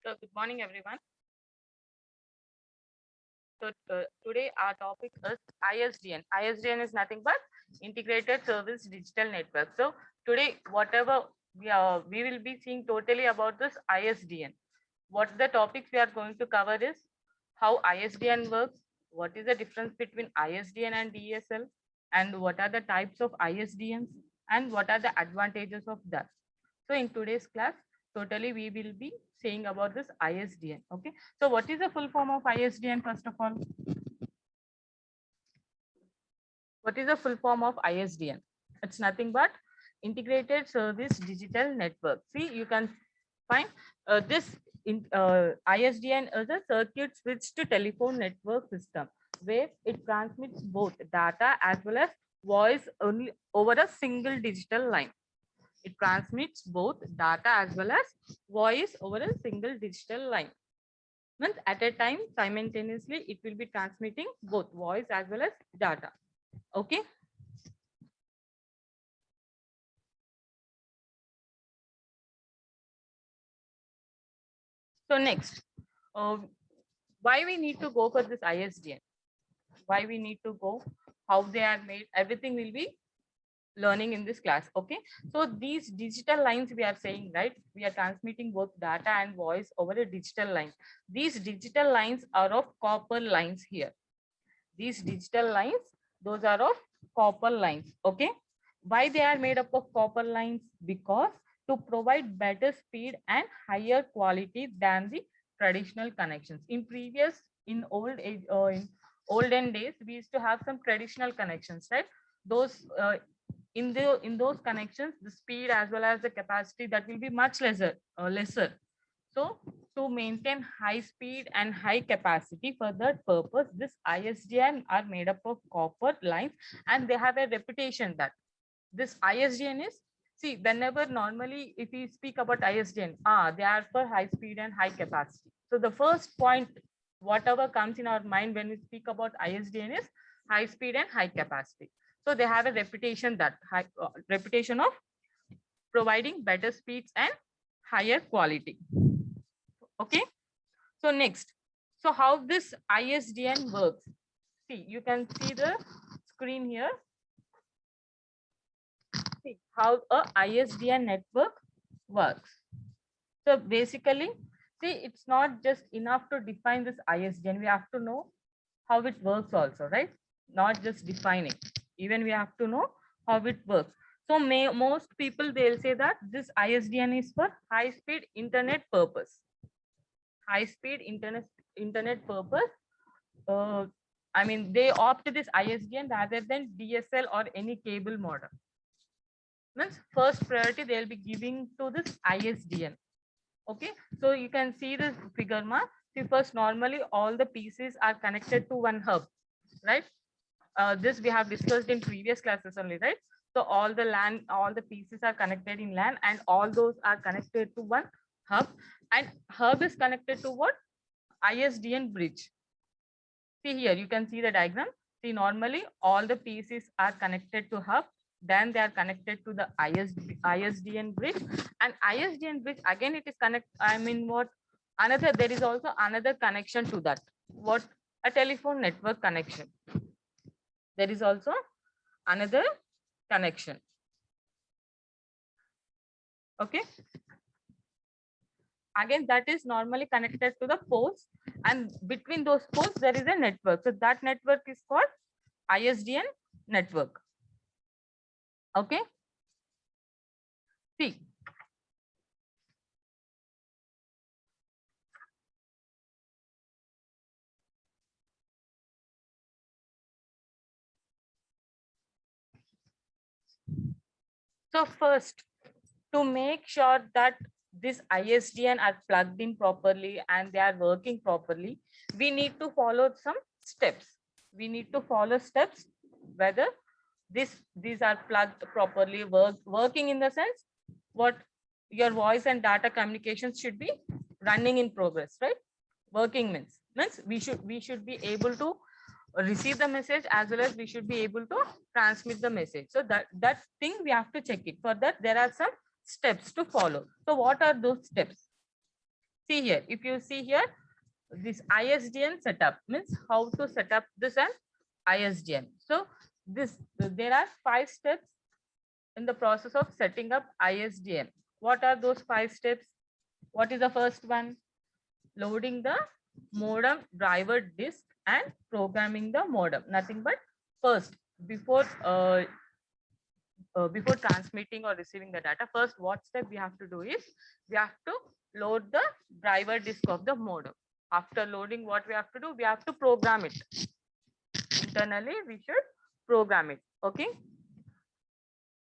So, good morning, everyone. Today our topic is ISDN. ISDN is nothing but Integrated Service Digital Network. So, today, whatever we will be seeing totally about this ISDN. What the topics we are going to cover is how ISDN works, what is the difference between ISDN and DSL, and what are the types of ISDNs, and what are the advantages of that. So in today's class, totally we will be saying about this ISDN. Okay. So what is the full form of ISDN first of all? What is the full form of ISDN? It's nothing but Integrated Service Digital Network. See, you can find this ISDN is a circuit switched telephone network system where it transmits both data as well as voice only over a single digital line. It transmits both data as well as voice over a single digital line. Means at a time simultaneously it will be transmitting both voice as well as data. Okay. So next, uh, why we need to go for this ISDN? Why we need to go? How they are made? Everything will be learning in this class. Okay. So these digital lines we are saying, right? We are transmitting both data and voice over a digital line. These digital lines are of copper lines here. These digital lines, those are of copper lines. Okay. Why they are made up of copper lines? Because to provide better speed and higher quality than the traditional connections. In old age, in olden days, we used to have some traditional connections, right? Those in those connections, the speed as well as the capacity that will be much lesser. So to maintain high speed and high capacity, for that purpose, this ISDN are made up of copper lines, and they have a reputation that this ISDN is, see, whenever normally if we speak about ISDN, they are for high speed and high capacity. So the first point, whatever comes in our mind when we speak about ISDN is high speed and high capacity. So they have a reputation that reputation of providing better speeds and higher quality. Okay. So next, so how this ISDN works? See, you can see the screen here. See how a ISDN network works. So basically, see, it's not just enough to define this ISDN. We have to know how it works also, right? Not just defining. Even we have to know how it works. So most people, they'll say that this ISDN is for high speed internet purpose. High speed internet purpose. uh, I mean, they opt this ISDN rather than DSL or any cable modem. Means first priority they'll be giving to this ISDN. Okay, so you can see this figure ma. See, first normally all the pieces are connected to one hub, right? This we have discussed in previous classes only, right? So all the LAN, all the pieces are connected in LAN, and all those are connected to one hub, and hub is connected to what? ISDN bridge. See here, you can see the diagram. See, normally all the pieces are connected to hub, then they are connected to the ISDN bridge, and ISDN bridge again it is connect. I mean, what another? There is also another connection to that. What? A telephone network connection. There is also another connection. Okay. Again, that is normally connected to the poles, and between those poles there is a network. So that network is called ISDN network. Okay. See, so first, to make sure that this ISDN are plugged in properly and they are working properly, we need to follow some steps. We need to follow steps whether these are plugged properly, working in the sense what your voice and data communications should be running in progress, right? Working means we should be able to receive the message as well as we should be able to transmit the message. So that thing we have to check it. For that there are some steps to follow. So what are those steps? See here, if you see here, this ISDN setup means how to set up this an ISDN. So there are 5 steps in the process of setting up ISDN. What are those 5 steps? What is the first one? Loading the modem driver disk and programming the modem. Nothing but first, before transmitting or receiving the data, first what step we have to do is we have to load the driver disk of the modem. After loading, what we have to do, we have to program it. Internally, we should program it. Okay.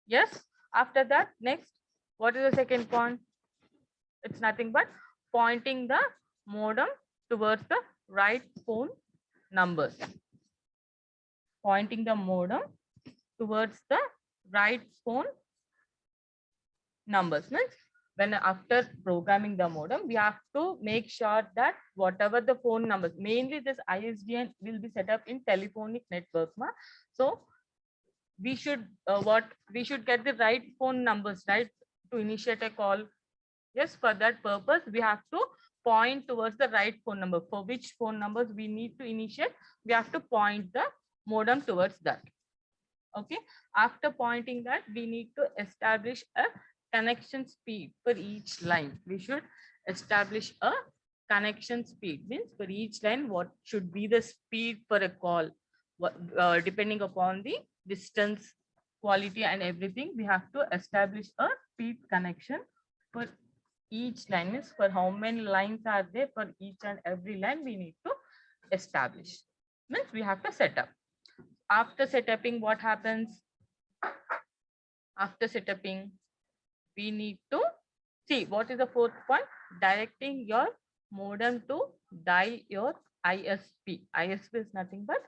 Yes. After that, next, what is the second point? It's nothing but pointing the modem towards the right phone numbers. Pointing the modem towards the right phone numbers. Means when after programming the modem, we have to make sure that whatever the phone numbers, mainly this ISDN will be set up in telephonic network. So we should we should get the right phone numbers, right, to initiate a call. Yes, for that purpose, we have to point towards the right phone number. For which phone numbers we need to initiate, we have to point the modem towards that. Okay. After pointing that, we need to establish a connection speed for each line. We should establish a connection speed. Means for each line, what should be the speed for a call, depending upon the distance, quality, and everything. We have to establish a speed connection for each line. Means for how many lines are there, for each and every line we need to establish. Means we have to set up. After setuping, what happens? After setuping, we need to see what is the fourth point. Directing your modem to dial your ISP. ISP is nothing but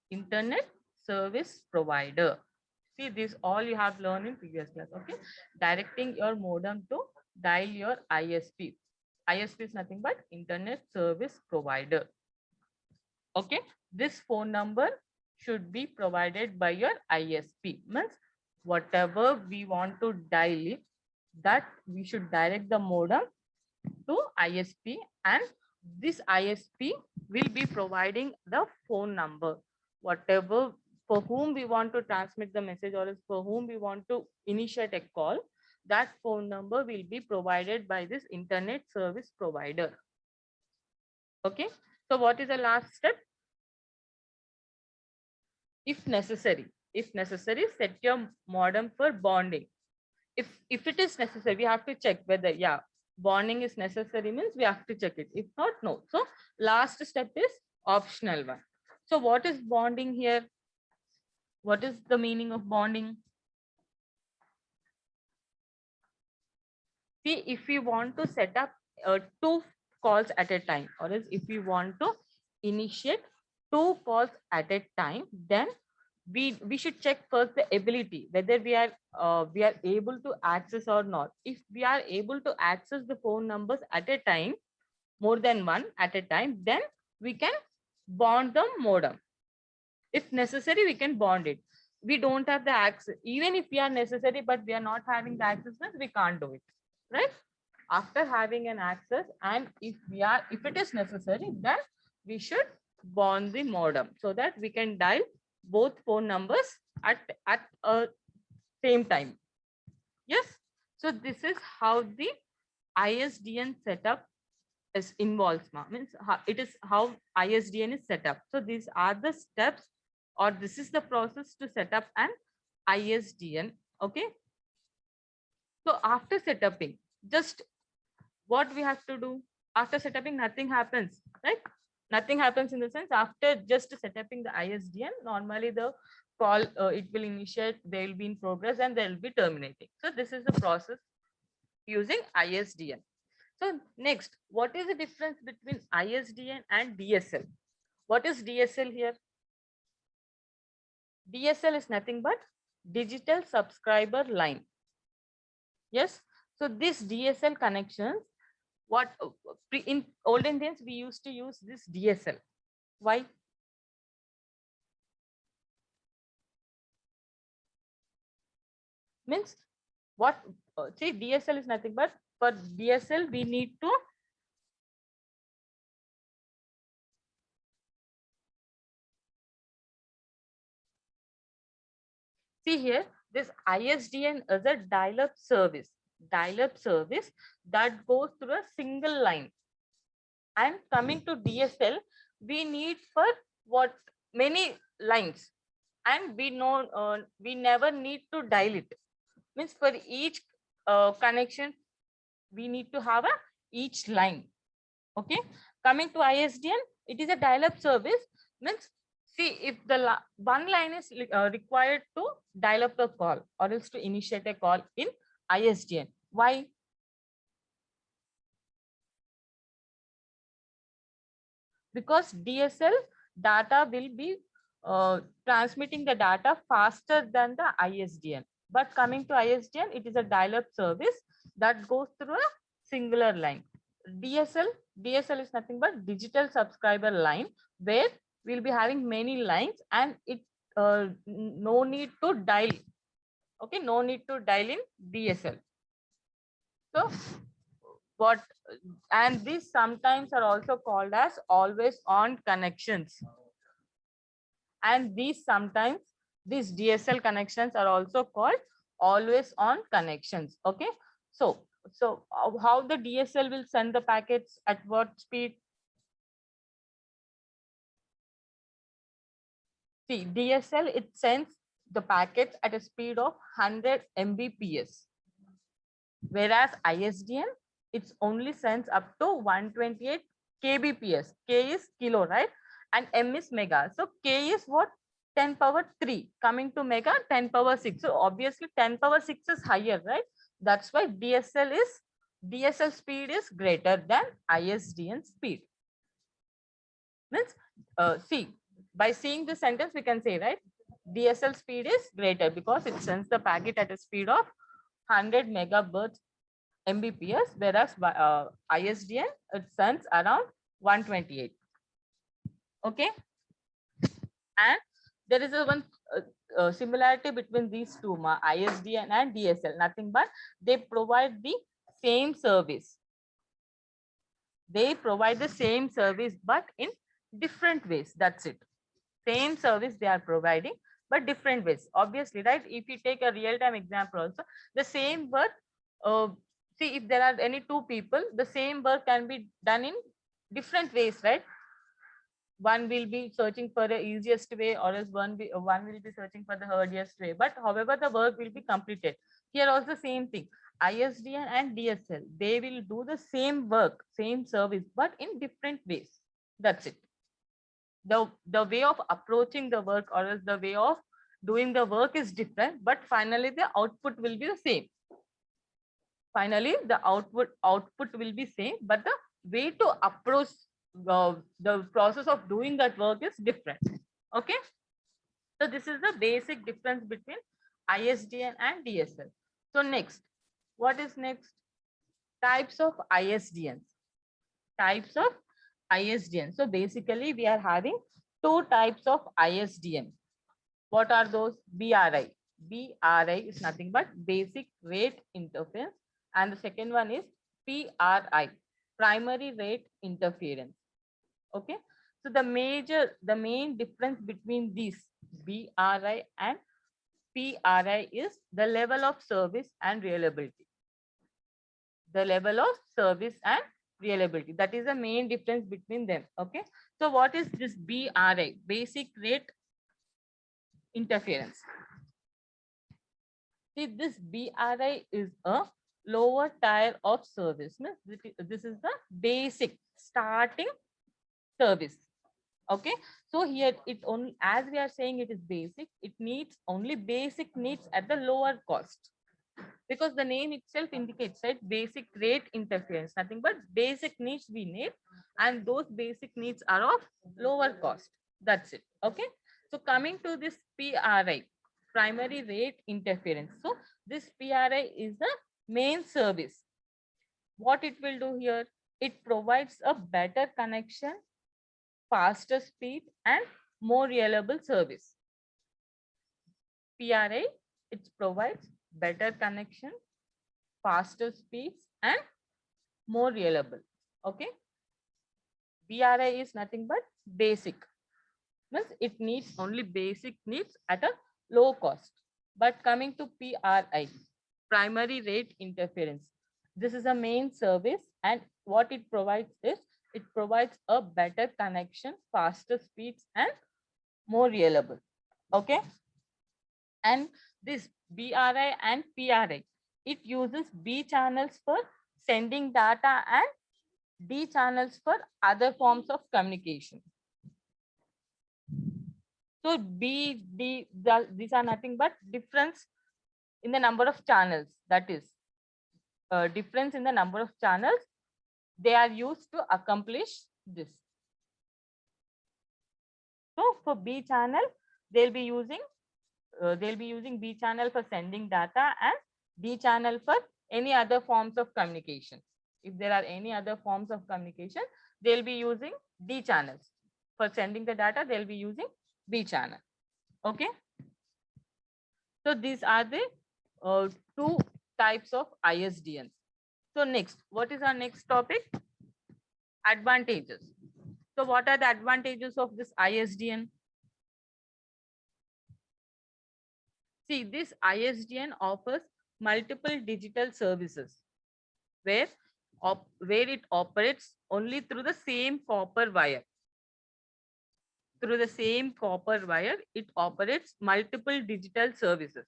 internet service provider. See, this all you have learned in previous class. Okay. Directing your modem to dial your ISP. ISP is nothing but internet service provider. Okay. This phone number should be provided by your ISP. Means whatever we want to dial it, that we should direct the modem to ISP, and this ISP will be providing the phone number. Whatever, for whom we want to transmit the message or for whom we want to initiate a call, that phone number will be provided by this internet service provider. Okay. So what is the last step? If necessary, set your modem for bonding. If it is necessary, we have to check whether, yeah, bonding is necessary, means we have to check it. If not, no. So last step is optional one. So what is bonding here? What is the meaning of bonding? See, if we want to set up 2 calls at a time, or else if we want to initiate 2 calls at a time, then we should check first the ability, whether we are able to access or not. If we are able to access the phone numbers at a time, more than one at a time, then we can bond the modem. If necessary, we can bond it. We don't have the access, even if we are necessary, but we are not having the access, we can't do it, right? After having an access, and if it is necessary, then we should bond the modem so that we can dial both phone numbers at a same time. Yes. So this is how the ISDN setup is involves. Means it is how ISDN is set up. So these are the steps, or this is the process to set up an ISDN. Okay. So after setuping, just what we have to do after setuping, nothing happens, right? Nothing happens in the sense, after just setuping the ISDN, normally the call, it will initiate, they will be in progress, and they will be terminating. So this is the process using ISDN. So next, what is the difference between ISDN and DSL? What is DSL here? DSL is nothing but digital subscriber line. Yes. So this DSL connections, what in olden days we used to use this DSL. Why? Means what? See, DSL is nothing but, for DSL we need to See here, this ISDN is a dial-up service. Dial-up service that goes through a single line. And coming to DSL, we need for what many lines, and we never need to dial it. Means for each connection, we need to have a each line. Okay, coming to ISDN, it is a dial-up service. Means see, if the one line is required to dial up a call or else to initiate a call in ISDN. Why? Because DSL data will be transmitting the data faster than the ISDN. But coming to ISDN, it is a dial-up service that goes through a singular line. DSL is nothing but digital subscriber line, where we'll be having many lines, and it no need to dial. Okay, no need to dial in DSL. So what, and these sometimes are also called as always on connections. And these DSL connections are also called always on connections. Okay, so how the DSL will send the packets at what speed? See, DSL, it sends the packets at a speed of 100 Mbps, whereas ISDN, it only sends up to 128 kbps. K is kilo, right? And M is mega. So K is what? 10 power 3. Coming to mega, 10 power 6. So obviously 10 power 6 is higher, right? That's why DSL speed is greater than ISDN speed. Means, see, by seeing this sentence, we can say, right? DSL speed is greater because it sends the packet at a speed of 100 megabytes Mbps, whereas ISDN, it sends around 128. Okay, and there is a one similarity between these two, ISDN and DSL. Nothing but they provide the same service. They provide the same service, but in different ways. That's it. Same service they are providing, but different ways. Obviously, right? If you take a real-time example also, the same work, see, if there are any two people, the same work can be done in different ways, right? One will be searching for the easiest way, or else one will be searching for the hardest way. But however, the work will be completed. Here also same thing. ISDN and DSL, they will do the same work, same service, but in different ways. That's it. The way of approaching the work, or else the way of doing the work is different, but finally the output will be the same. Finally, the output will be same, but the way to approach the process of doing that work is different. Okay, so this is the basic difference between ISDN and DSL. So next, what is next? Types of ISDNs. Types of ISDN. So basically, we are having two types of ISDN. What are those? BRI. BRI is nothing but basic rate interference, and the second one is PRI, primary rate interference. Okay, so the main difference between these BRI and PRI is the level of service and reliability. The level of service and reliability, that is the main difference between them. Okay, so what is this BRI, basic rate interference? See, this BRI is a lower tier of service. This is the basic starting service. Okay, so here it only, as we are saying, it is basic, it needs only basic needs at the lower cost, because the name itself indicates, right? Basic rate interference, nothing but basic needs we need, and those basic needs are of lower cost. That's it. Okay, so coming to this PRI, primary rate interference. So this PRI is the main service. What it will do here? It provides a better connection, faster speed, and more reliable service. PRI, it provides better connection, faster speeds, and more reliable. Okay, BRI is nothing but basic. Means it needs only basic needs at a low cost. But coming to PRI, primary rate interference. This is a main service, and what it provides is it provides a better connection, faster speeds, and more reliable. Okay. And this BRI and PRI, it uses B channels for sending data and D channels for other forms of communication. So B, D, these are nothing but difference in the number of channels. That is, difference in the number of channels they are used to accomplish this. So for B channel, they'll be using B channel for sending data and D channel for any other forms of communication. If there are any other forms of communication, they'll be using D channels. For sending the data, they'll be using B channel. Okay. So these are the two types of ISDN. So next, what is our next topic? Advantages. So what are the advantages of this ISDN? See, this ISDN offers multiple digital services where it operates only through the same copper wire. Through the same copper wire, it operates multiple digital services.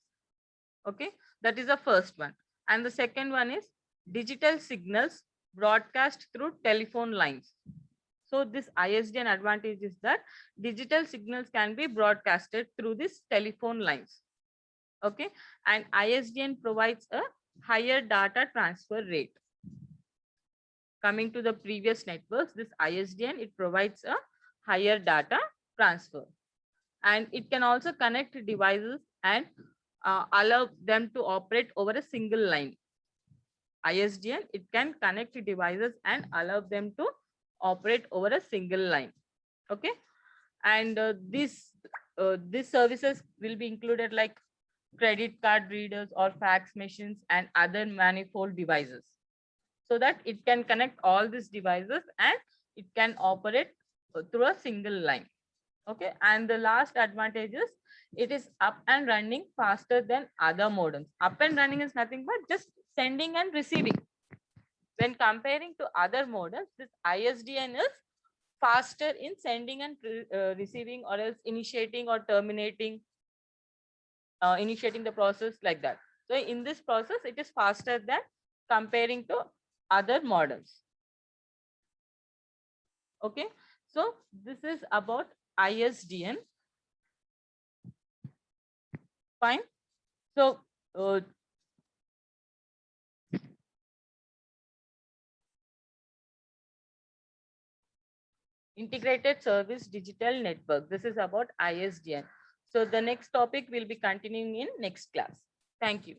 Okay, that is the first one. And the second one is digital signals broadcast through telephone lines. So this ISDN advantage is that digital signals can be broadcasted through these telephone lines. Okay, and ISDN provides a higher data transfer rate. Coming to the previous networks, this ISDN, it provides a higher data transfer. And it can also connect devices and allow them to operate over a single line. ISDN, it can connect devices and allow them to operate over a single line. Okay. And these services will be included like credit card readers or fax machines and other manifold devices, so that it can connect all these devices and it can operate through a single line. Okay. And the last advantage is it is up and running faster than other modems. Up and running is nothing but just sending and receiving. When comparing to other modems, this ISDN is faster in sending and receiving, or else initiating or terminating, initiating the process like that. So in this process, it is faster than comparing to other models. Okay. So this is about ISDN. Fine. So integrated service digital network. This is about ISDN. So the next topic will be continuing in next class. Thank you.